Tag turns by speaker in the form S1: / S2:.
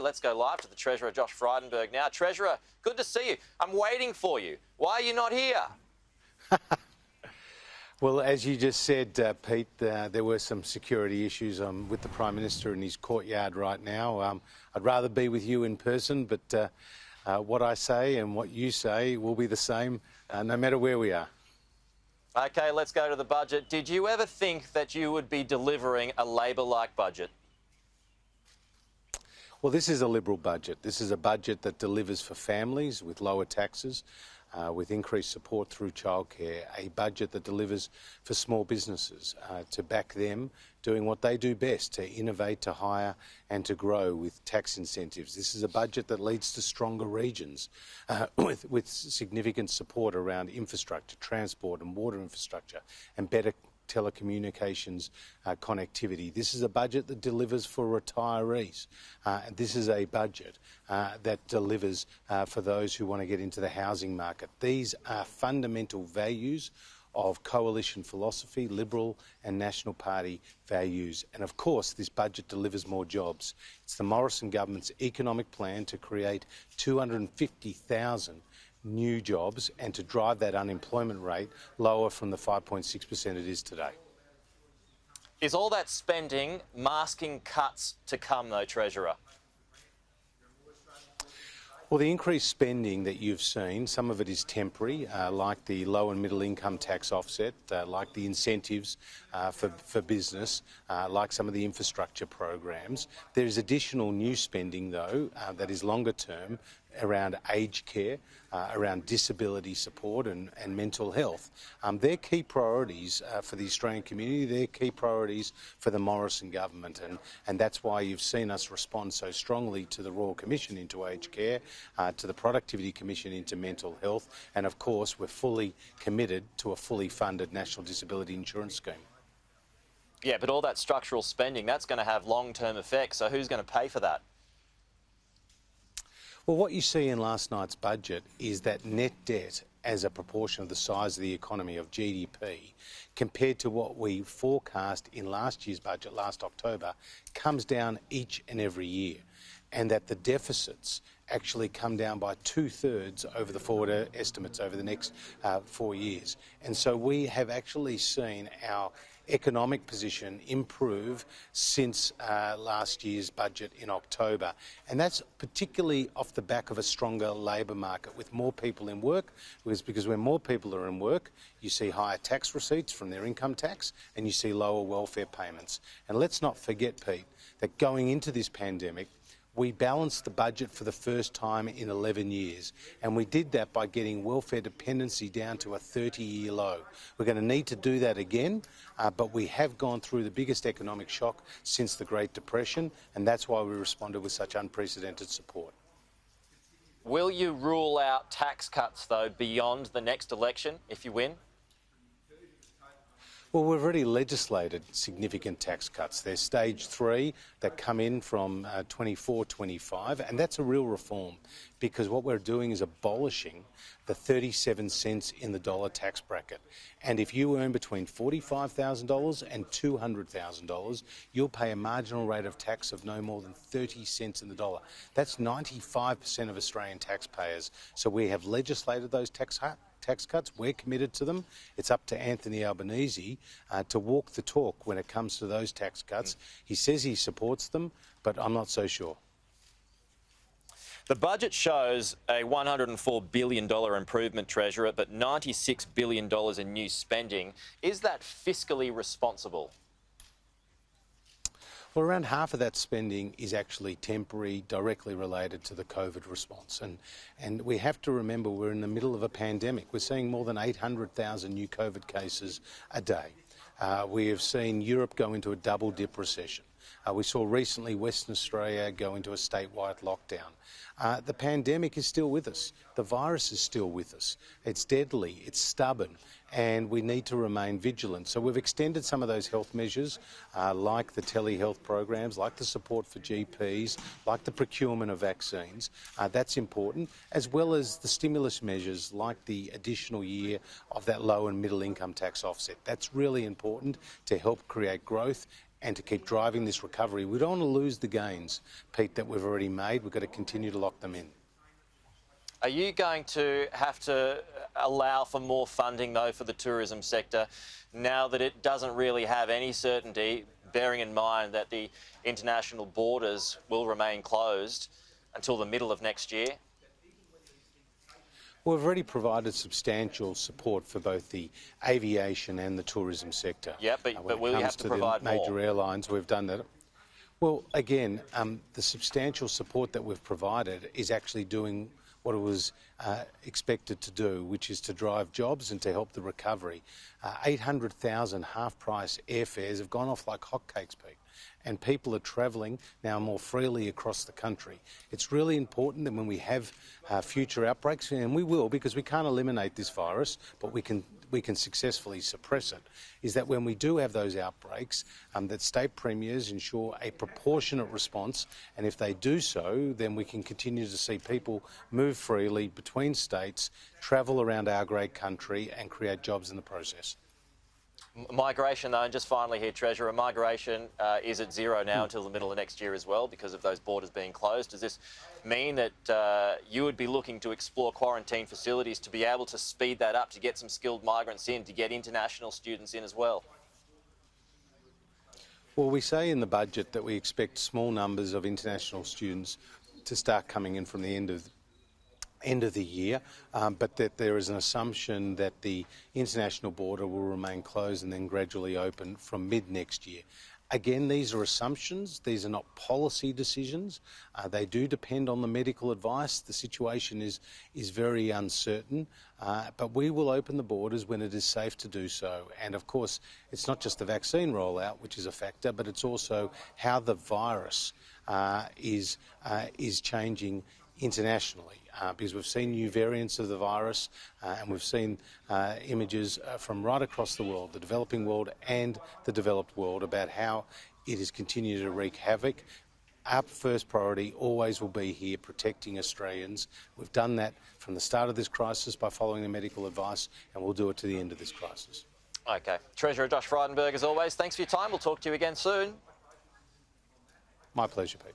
S1: Let's go live to the Treasurer Josh Frydenberg now. Treasurer, good to see you. I'm waiting for you. Why are you not here?
S2: Well, as you just said, Pete, there were some security issues. I'm with the Prime Minister in his courtyard right now. I'd rather be with you in person, but what I say and what you say will be the same no matter where we are.
S1: OK, let's go to the budget. Did you ever think that you would be delivering a Labor-like budget?
S2: Well, this is a Liberal budget. This is a budget that delivers for families with lower taxes, with increased support through childcare, a budget that delivers for small businesses to back them doing what they do best, to innovate, to hire and to grow with tax incentives. This is a budget that leads to stronger regions with significant support around infrastructure, transport and water infrastructure and better telecommunications connectivity. This is a budget that delivers for retirees. This is a budget that delivers for those who want to get into the housing market. These are fundamental values of coalition philosophy, Liberal and National Party values. And of course, this budget delivers more jobs. It's the Morrison government's economic plan to create 250,000 new jobs and to drive that unemployment rate lower from the 5.6% it is today.
S1: Is all that spending masking cuts to come, though, Treasurer?
S2: Well, the increased spending that you've seen, some of it is temporary, like the low and middle income tax offset, like the incentives for business, like some of the infrastructure programs. There is additional new spending, though, that is longer term around aged care, around disability support and mental health. They're key priorities for the Australian community. They're key priorities for the Morrison government, and that's why you've seen us respond so strongly to the Royal Commission into aged care, to the Productivity Commission into mental health, and of course we're fully committed to a fully funded National Disability Insurance Scheme.
S1: Yeah, but all that structural spending, that's going to have long-term effects, so who's going to pay for that?
S2: Well, what you see in last night's budget is that net debt as a proportion of the size of the economy of GDP compared to what we forecast in last year's budget last October comes down each and every year, and that the deficits actually come down by 2/3 over the forward estimates over the next 4 years. And so we have actually seen our economic position improve since last year's budget in October. And that's particularly off the back of a stronger labour market with more people in work, because when more people are in work, you see higher tax receipts from their income tax and you see lower welfare payments. And let's not forget, Pete, that going into this pandemic, we balanced the budget for the first time in 11 years, and we did that by getting welfare dependency down to a 30-year low. We're going to need to do that again, but we have gone through the biggest economic shock since the Great Depression, and that's why we responded with such unprecedented support.
S1: Will you rule out tax cuts, though, beyond the next election if you win?
S2: Well, we've already legislated significant tax cuts. There's stage 3 that come in from 24-25, and that's a real reform because what we're doing is abolishing the 37 cents in the dollar tax bracket. And if you earn between $45,000 and $200,000, you'll pay a marginal rate of tax of no more than 30 cents in the dollar. That's 95% of Australian taxpayers. So we have legislated those tax cuts. We're committed to them. It's up to Anthony Albanese to walk the talk when it comes to those tax cuts. He says he supports them, but I'm not so sure.
S1: The budget shows a $104 billion improvement, Treasurer, but $96 billion in new spending. Is that fiscally responsible?
S2: Well, around half of that spending is actually temporary, directly related to the COVID response. And we have to remember we're in the middle of a pandemic. We're seeing more than 800,000 new COVID cases a day. We have seen Europe go into a double-dip recession. We saw recently Western Australia go into a statewide lockdown. The pandemic is still with us. The virus is still with us. It's deadly, it's stubborn, and we need to remain vigilant. So we've extended some of those health measures, like the telehealth programs, like the support for GPs, like the procurement of vaccines. That's important, as well as the stimulus measures like the additional year of that low and middle income tax offset. That's really important to help create growth and to keep driving this recovery. We don't want to lose the gains, Pete, that we've already made. We've got to continue to lock them in.
S1: Are you going to have to allow for more funding, though, for the tourism sector now that it doesn't really have any certainty, bearing in mind that the international borders will remain closed until the middle of next year?
S2: We've already provided substantial support for both the aviation and the tourism sector.
S1: Yeah, but will you have to provide more?
S2: Major airlines, we've done that. Well, again, the substantial support that we've provided is actually doing what it was expected to do, which is to drive jobs and to help the recovery. 800,000 half-price airfares have gone off like hotcakes, Pete, and people are travelling now more freely across the country. It's really important that when we have future outbreaks, and we will, because we can't eliminate this virus, but we can successfully suppress it, is that when we do have those outbreaks, that state premiers ensure a proportionate response, and if they do so, then we can continue to see people move freely between states, travel around our great country and create jobs in the process.
S1: Migration, though, and just finally here, Treasurer, migration is at zero now until the middle of next year as well because of those borders being closed. Does this mean that you would be looking to explore quarantine facilities to be able to speed that up, to get some skilled migrants in, to get international students in as well?
S2: Well, we say in the budget that we expect small numbers of international students to start coming in from the end of the year, but that there is an assumption that the international border will remain closed and then gradually open from mid-next year. Again, these are assumptions. These are not policy decisions. They do depend on the medical advice. The situation is very uncertain, but we will open the borders when it is safe to do so. And of course, it's not just the vaccine rollout, which is a factor, but it's also how the virus is changing internationally, because we've seen new variants of the virus and we've seen images from right across the world, the developing world and the developed world, about how it is continuing to wreak havoc. Our first priority always will be here protecting Australians. We've done that from the start of this crisis by following the medical advice, and we'll do it to the end of this crisis.
S1: OK. Treasurer Josh Frydenberg, as always, thanks for your time. We'll talk to you again soon.
S2: My pleasure, Pete.